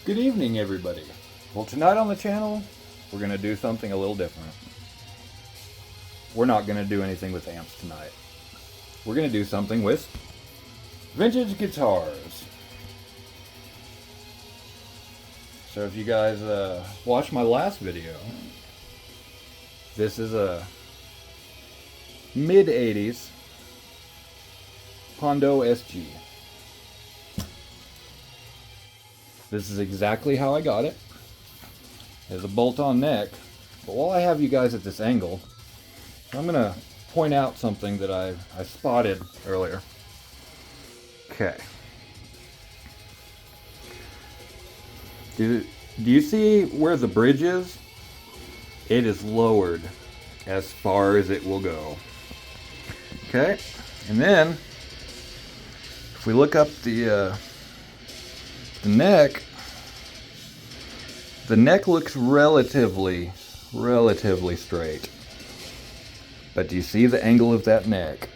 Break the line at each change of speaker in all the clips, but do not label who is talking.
Good evening, everybody. Well, tonight on the channel, we're going to do something a little different. We're not going to do anything with amps tonight. We're going to do something with vintage guitars. So if you guys watched my last video, this is a mid-80s Hondo SG. This is exactly how I got it. There's a bolt-on neck. But while I have you guys at this angle, I'm going to point out something that I spotted earlier. Okay. Do you see where the bridge is? It is lowered as far as it will go. Okay. And then, if we look up the neck looks relatively straight. But do you see the angle of that neck?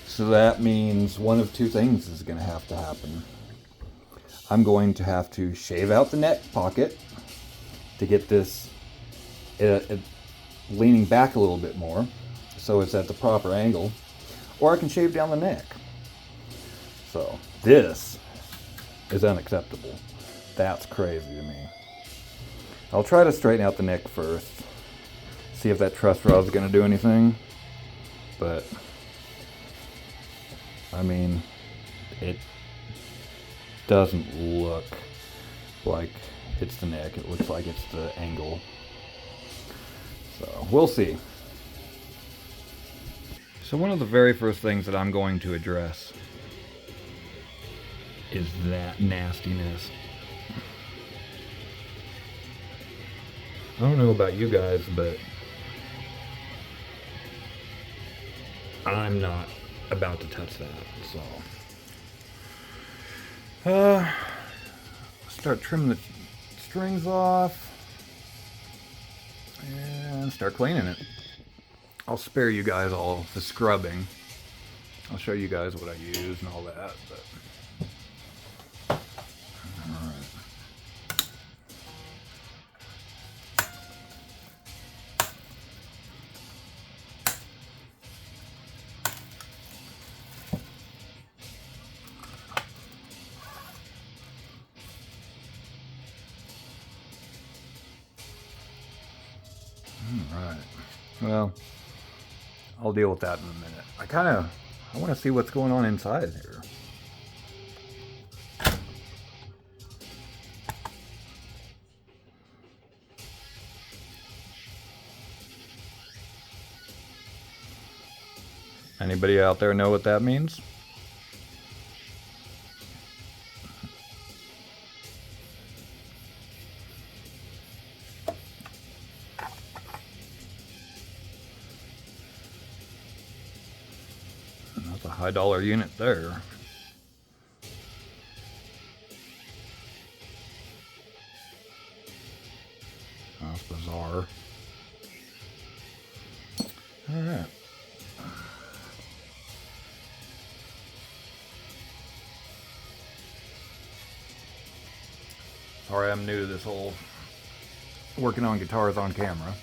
So that means one of two things is going to have to happen. I'm going to have to shave out the neck pocket to get this leaning back a little bit more so it's at the proper angle, or I can shave down the neck. So this is unacceptable. That's crazy to me. I'll try to straighten out the neck first, see if that truss rod's going to do anything. But I mean, it doesn't look like it's the neck. It looks like it's the angle. So we'll see. So one of the very first things that I'm going to address is that nastiness. I don't know about you guys, but I'm not about to touch that. So start trimming the strings off and start cleaning it. I'll spare you guys all the scrubbing. I'll show you guys what I use and all that, but alright. Alright. Well, I'll deal with that in a minute. I want to see what's going on inside here. Anybody out there know what that means? That's a high dollar unit there. That's bizarre. Alright. Sorry, I'm new to this whole working on guitars on camera.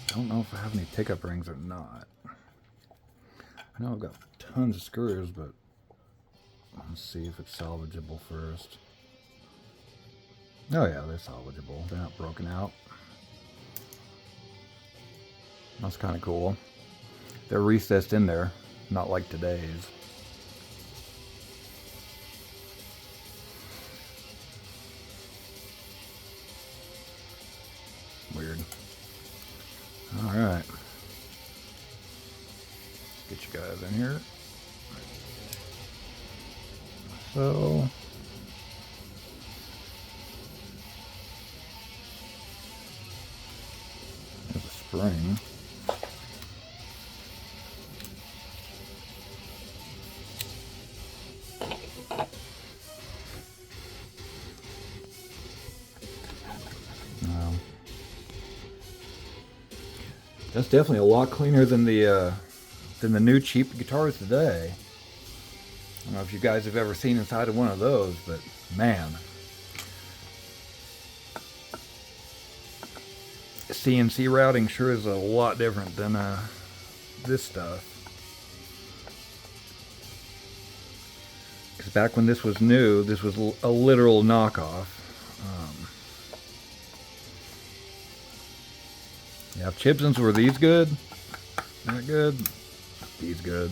I don't know if I have any pickup rings or not. I know I've got tons of screws, but let's see if it's salvageable first. Oh yeah, they're salvageable. They're not broken out. That's kind of cool. They're recessed in there, not like today's. Weird. Alright. Get you guys in here. So there's a spring. That's definitely a lot cleaner than the new cheap guitars today. I don't know if you guys have ever seen inside of one of those, but man. CNC routing sure is a lot different than this stuff. Because back when this was new, this was a literal knockoff. Yeah, if Chibsons were these good, that good, these good.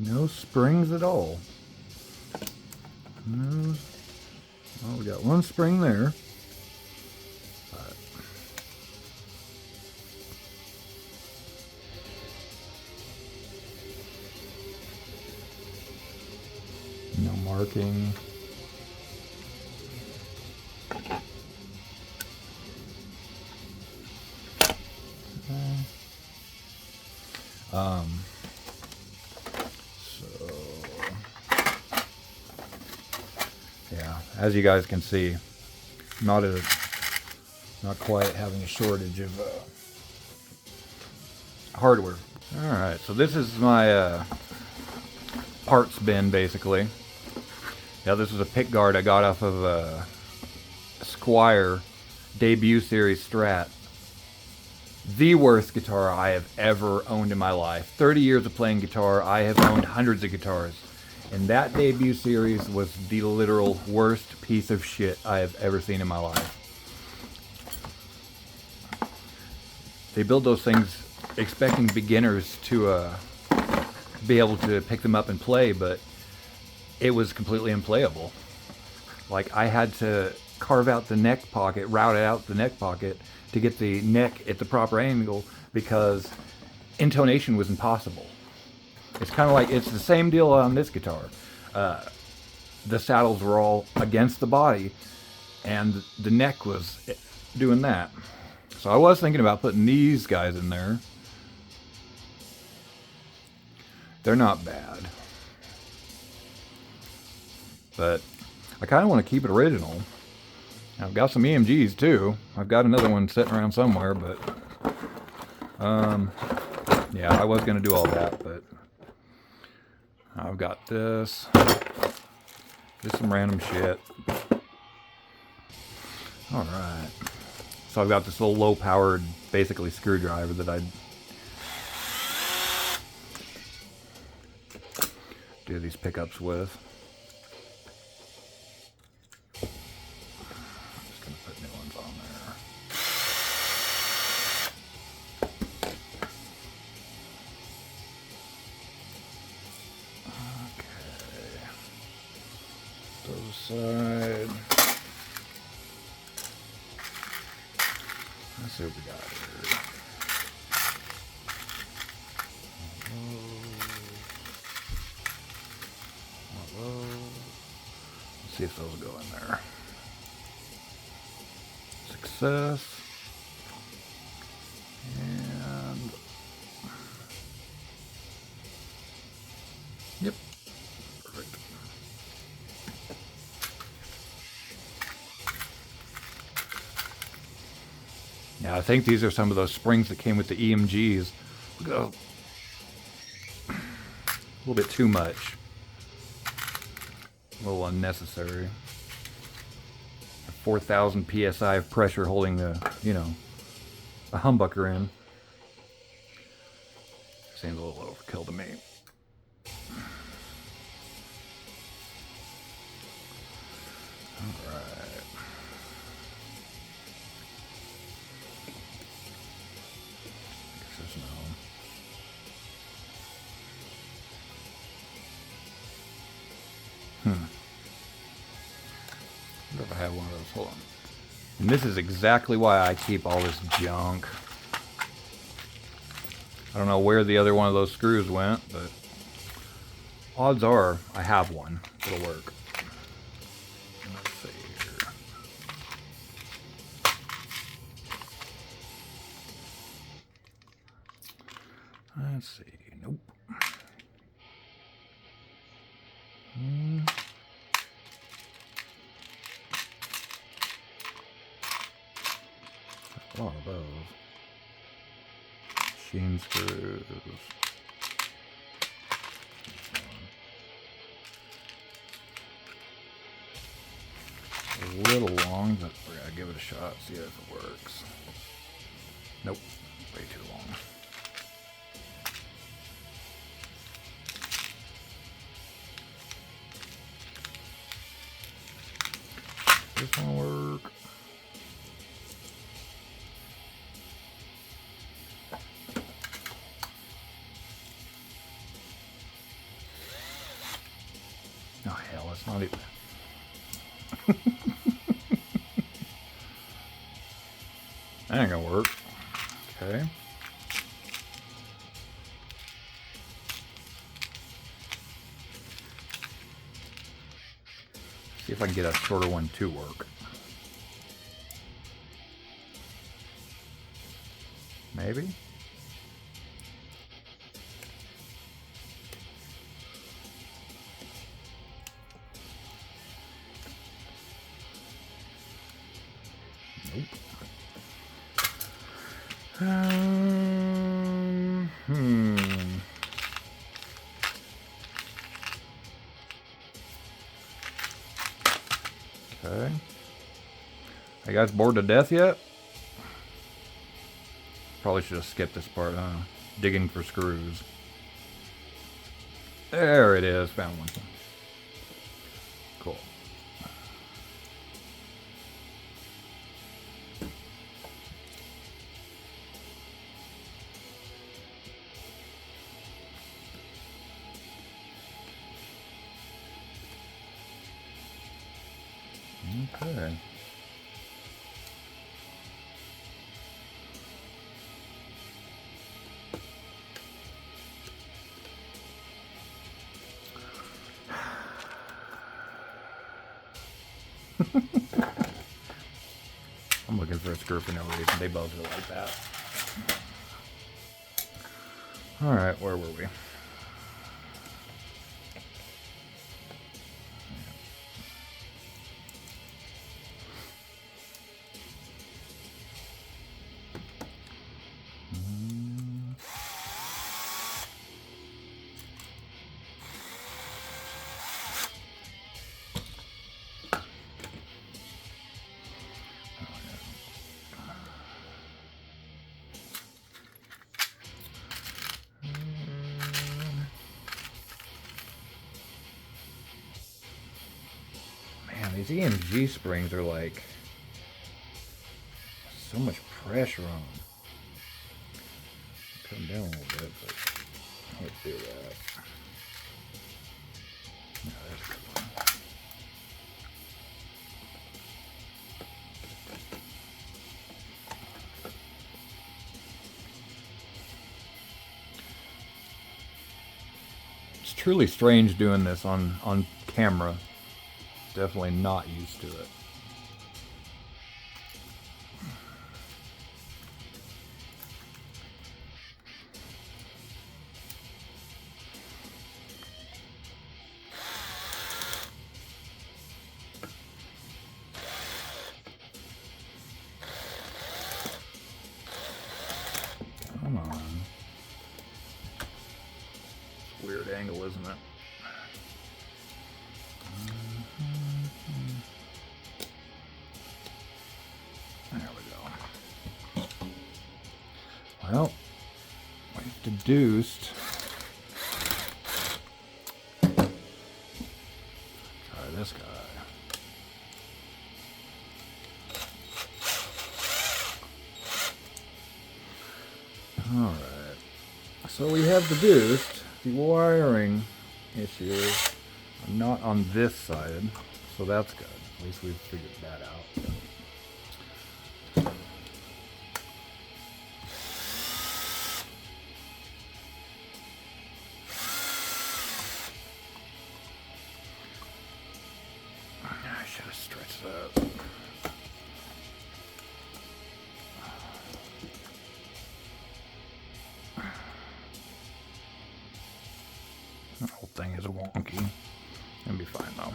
No springs at all. No. Well, we got one spring there. But no marking. Yeah, as you guys can see, not quite having a shortage of hardware. All right, so this is my parts bin basically. Yeah, this is a pick guard I got off of a Squier debut series Strat. The worst guitar I have ever owned in my life. 30 years of playing guitar, I have owned hundreds of guitars. And that debut series was the literal worst piece of shit I have ever seen in my life. They build those things expecting beginners to be able to pick them up and play, but it was completely unplayable. Like, I had to carve out the neck pocket, route out the neck pocket to get the neck at the proper angle because intonation was impossible. It's kind of like, it's the same deal on this guitar. The saddles were all against the body and the neck was doing that. So I was thinking about putting these guys in there. They're not bad. But I kind of want to keep it original. I've got some EMGs too. I've got another one sitting around somewhere, but yeah, I was going to do all that, but I've got this. Just some random shit. All right. So I've got this little low-powered, basically screwdriver that I'd do these pickups with. I'm just gonna put new ones on there. Okay. Those aside. Let's see what we got here. Let's see if those go in there. Success. And yep. Perfect. Yeah, I think these are some of those springs that came with the EMGs. A little bit too much. A little unnecessary. 4,000 psi of pressure holding the, you know, a humbucker in. Seems a little overkill to me. All right. Guess there's no. I wonder if I have one of those. Hold on. And this is exactly why I keep all this junk. I don't know where the other one of those screws went, but Odds are I have one. It'll work. Let's see here. Let's see. Nope. A lot of those. Machine screws. A little long, but we're gonna give it a shot, see if it works. Nope, way too long. This one will work. Oh hell, it's not even. That ain't gonna work. Okay. See if I can get a shorter one to work. Maybe? Nope. Okay. Are you guys bored to death yet? Probably should have skipped this part, huh? Digging for screws. There it is. Found one. Cool. Okay. I'm looking for a screw for no reason. They both are like that. Alright, where were we? These EMG springs are like so much pressure on them. Put them down a little bit, but I can't do that. No, that's a good one. It's truly strange doing this on camera. Definitely not used to it. Come on. Weird angle, isn't it? Well, we've deduced. Try this guy. Alright. So we have deduced the wiring issues are not on this side, so that's good. At least we've figured that out. should have stretched that. The whole thing is wonky. It'll be fine though.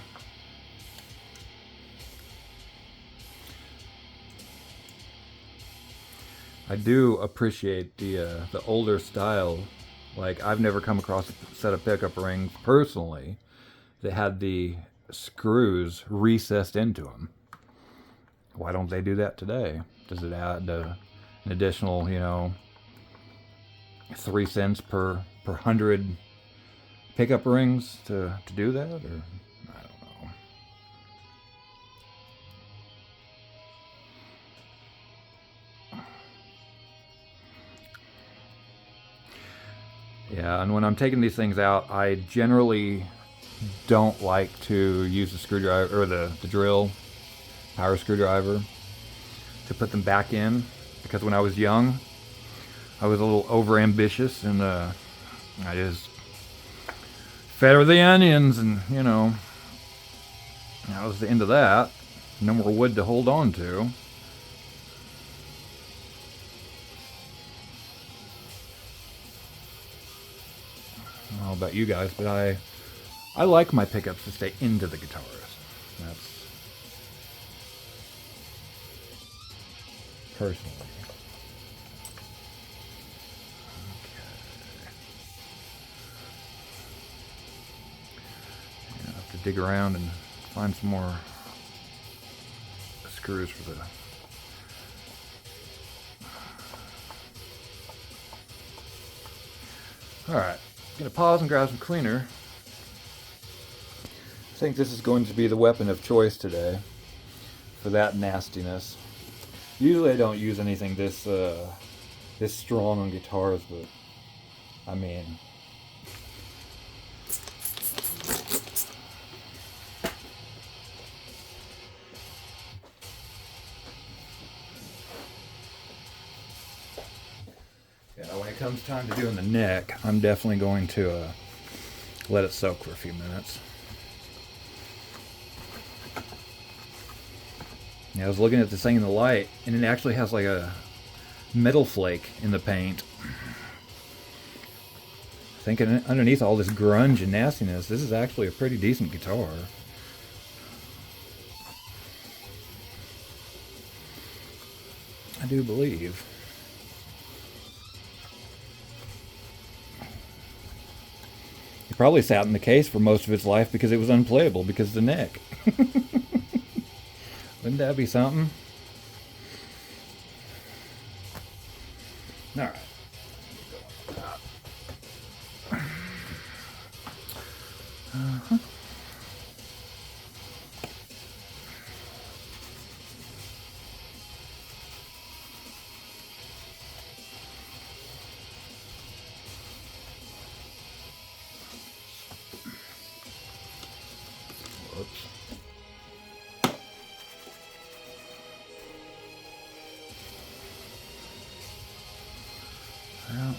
I do appreciate the older style. Like, I've never come across a set of pickup rings personally that had the screws recessed into them. Why don't they do that today? Does it add an additional, you know, 3 cents per 100 pickup rings to do that? Or I don't know. Yeah, and when I'm taking these things out, I generally don't like to use the screwdriver or the drill, power screwdriver, to put them back in, because when I was young, I was a little over ambitious, and I just fed her the onions, and you know, that was the end of that. No more wood to hold on to. I don't know about you guys, but I like my pickups to stay into the guitars. That's personally. Okay. Yeah, I have to dig around and find some more screws for the. All right. Gonna pause and grab some cleaner. I think this is going to be the weapon of choice today for that nastiness. Usually I don't use anything this strong on guitars, but I mean, yeah, when it comes time to doing the neck, I'm definitely going to let it soak for a few minutes. Yeah, I was looking at this thing in the light, and it actually has like a metal flake in the paint. Thinking underneath all this grunge and nastiness, this is actually a pretty decent guitar. I do believe. It probably sat in the case for most of its life because it was unplayable because of the neck. Wouldn't that be something? All right. Uh-huh. Whoops. Well,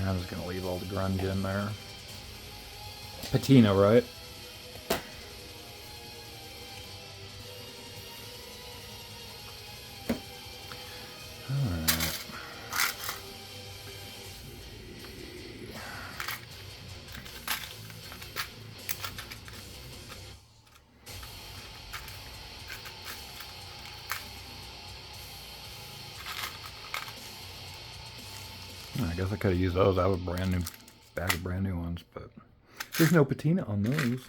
I'm just going to leave all the grunge in there. Patina, right? Alright. I guess I could have used those. I have a brand new bag of brand new ones, but there's no patina on those.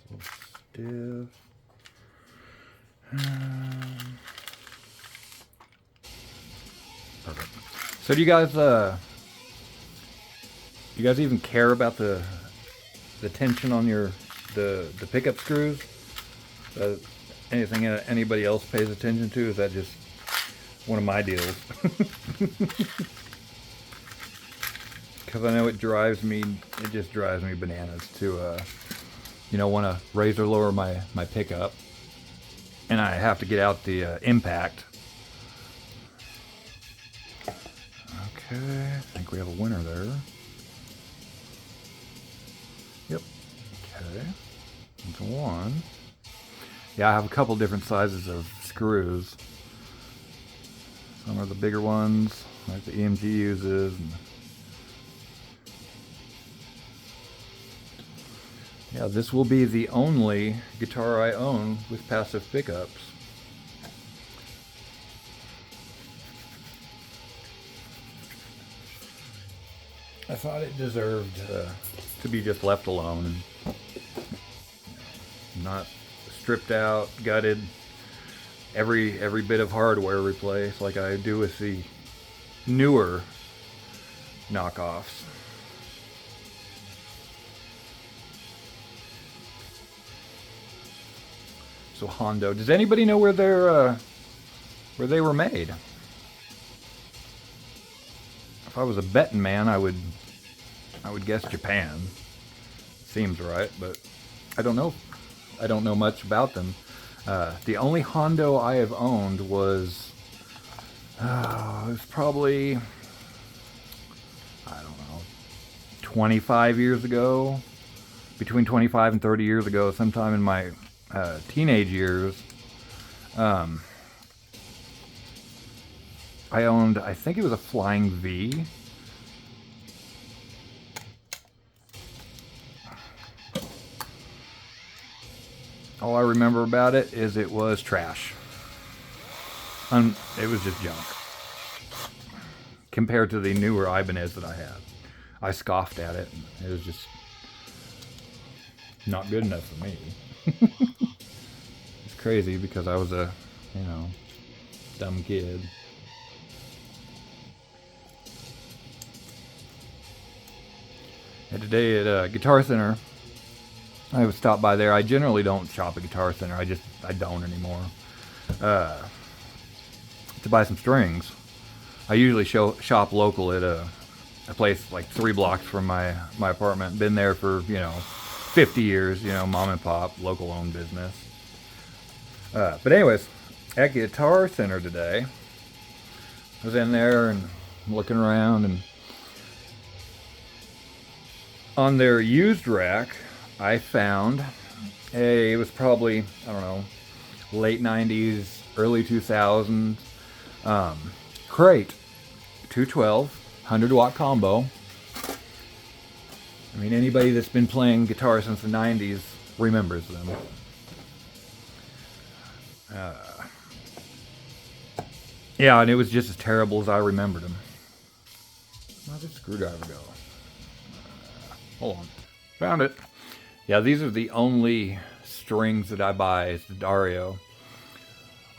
So stiff. Perfect. So do you guys even care about the tension on the pickup screws? Anything anybody else pays attention to? Is that just one of my deals? Because I know it just drives me bananas to, want to raise or lower my pickup. And I have to get out the impact Okay, I think we have a winner there. Yep. Okay. That's one. Yeah, I have a couple different sizes of screws. Some are the bigger ones, like the EMG uses. Yeah, this will be the only guitar I own with passive pickups. I thought it deserved to be just left alone, not stripped out, gutted, every bit of hardware replaced like I do with the newer knockoffs. So Hondo, does anybody know where they were made? If I was a betting man, I would guess Japan. Seems right, but I don't know. I don't know much about them. The only Hondo I have owned was it was probably, I don't know, 25 years ago, between 25 and 30 years ago, sometime in my teenage years. I owned, I think it was a Flying V. All I remember about it is it was trash. It was just junk. Compared to the newer Ibanez that I had. I scoffed at it. It was just not good enough for me. It's crazy because I was a, dumb kid. And today at Guitar Center, I would stop by there. I generally don't shop at Guitar Center. I don't anymore. To buy some strings. I usually shop local at a place like 3 blocks from my apartment. Been there for, 50 years, mom and pop, local owned business. But anyways, at Guitar Center today, I was in there and looking around, and on their used rack, I found it was probably, I don't know, late 90s, early 2000s, crate, 212, 100-watt combo. I mean, anybody that's been playing guitar since the 90s remembers them. Yeah, and it was just as terrible as I remembered them. Where'd the screwdriver go? Hold on. Found it. Yeah, these are the only strings that I buy is the Dario.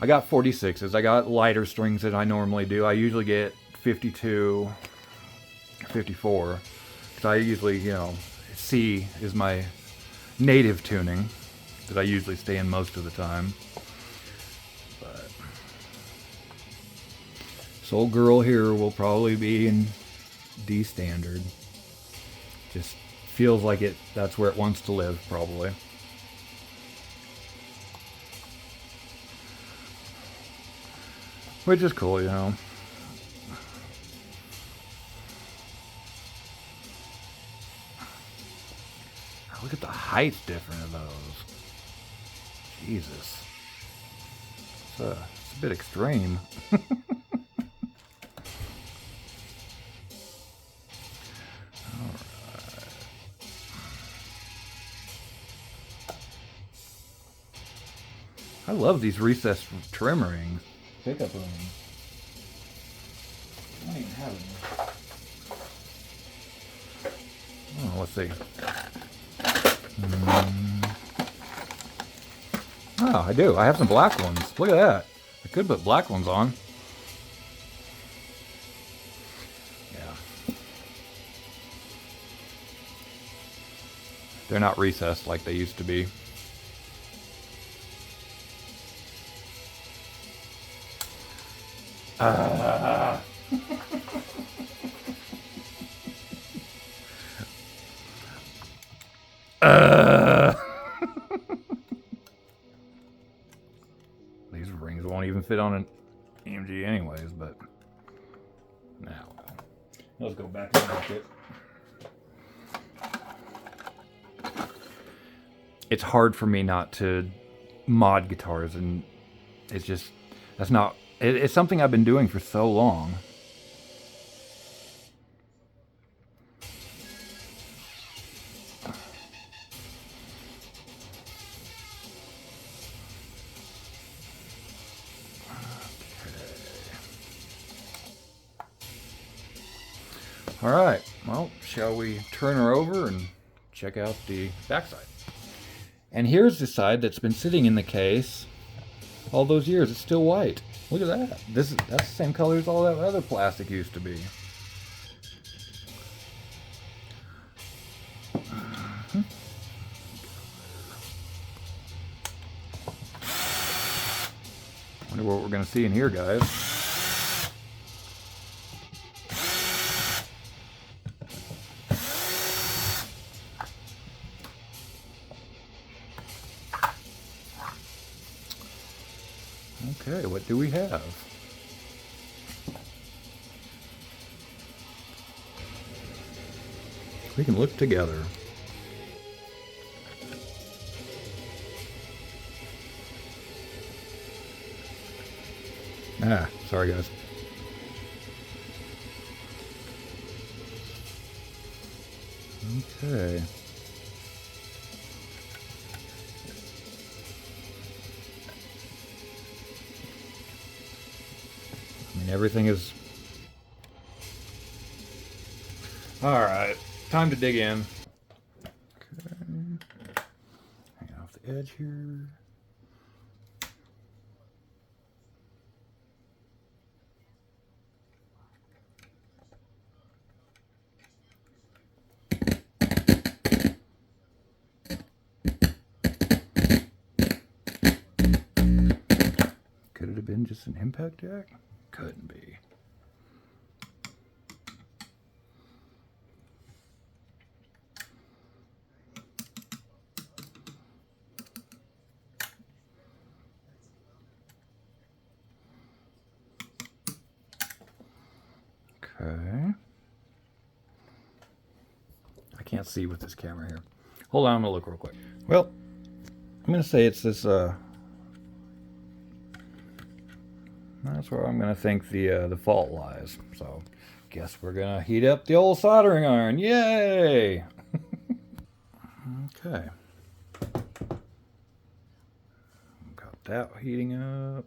I got 46s. I got lighter strings that I normally do. I usually get 52, 54. Because I usually, C is my native tuning that I usually stay in most of the time. But this old girl here will probably be in D standard. Just feels like that's where it wants to live, probably. Which is cool, Look at the height difference of those. Jesus. It's a bit extreme. I love these recessed trim rings. Pickup rings. I don't even have any. Oh, let's see. Oh, I do. I have some black ones. Look at that. I could put black ones on. Yeah. They're not recessed like they used to be. These rings won't even fit on an EMG anyways, but now. Let's go back to the bucket. It's hard for me not to mod guitars, and it's just, that's not, it's something I've been doing for so long. All right, well, shall we turn her over and check out the backside? And here's the side that's been sitting in the case all those years. It's still white. Look at that. That's the same color as all that other plastic used to be. Wonder what we're gonna see in here, guys. Okay, what do we have? We can look together. Ah, sorry guys. Okay. I mean, everything is... Alright, time to dig in. Okay. Hang off the edge here. Could it have been just an impact jack? Couldn't be. Okay. I can't see with this camera here. Hold on, I'm gonna look real quick. Well, I'm gonna say it's this, that's where I'm gonna think the fault lies. So, guess we're gonna heat up the old soldering iron. Yay! Okay. Got that heating up.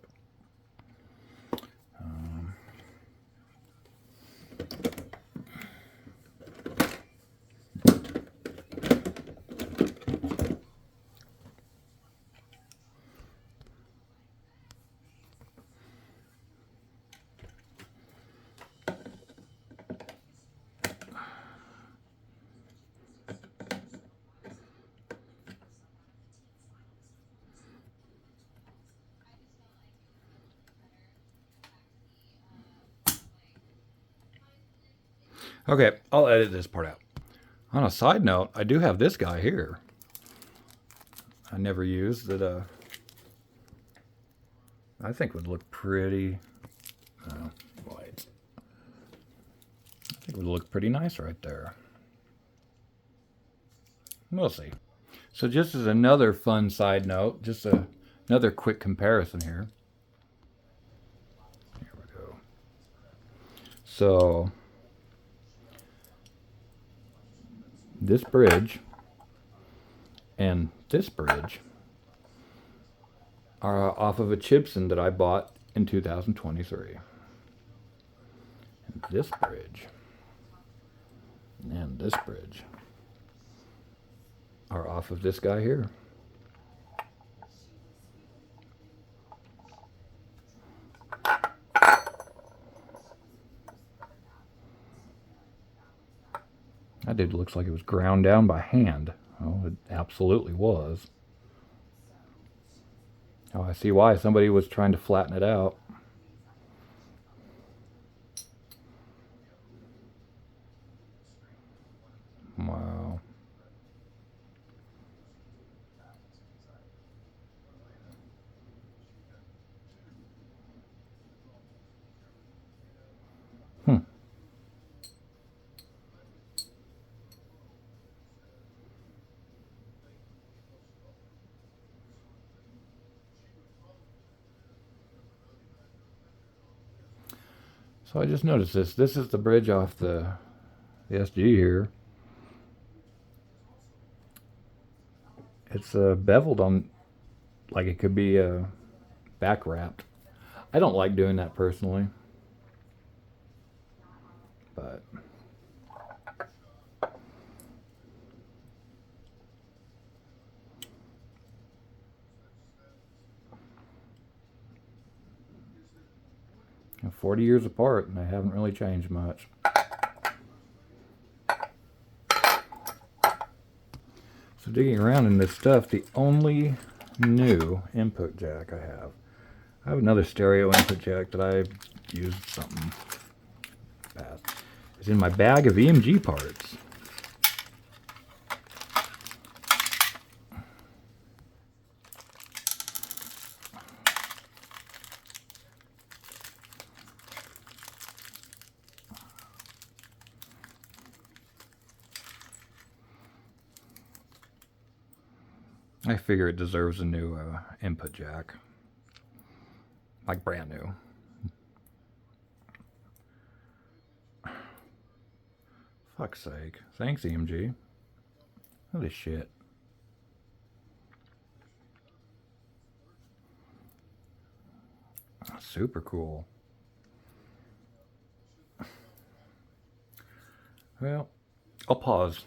Okay, I'll edit this part out. On a side note, I do have this guy here. I never used that. I think would look pretty white. I think it would look pretty nice right there. We'll see. So just as another fun side note, just another quick comparison here. Here we go. So this bridge and this bridge are off of a Chibson that I bought in 2023. And this bridge and this bridge are off of this guy here. That dude looks like it was ground down by hand. Oh, it absolutely was. Oh, I see why somebody was trying to flatten it out. Wow. So I just noticed this. This is the bridge off the SG here. It's beveled on, like it could be back wrapped. I don't like doing that personally, but they're 40 years apart and they haven't really changed much. So digging around in this stuff, the only new input jack I have another stereo input jack that I used something past. It's in my bag of EMG parts. I figure it deserves a new input jack. Like brand new. Fuck's sake. Thanks, EMG. Holy shit. Super cool. Well, I'll pause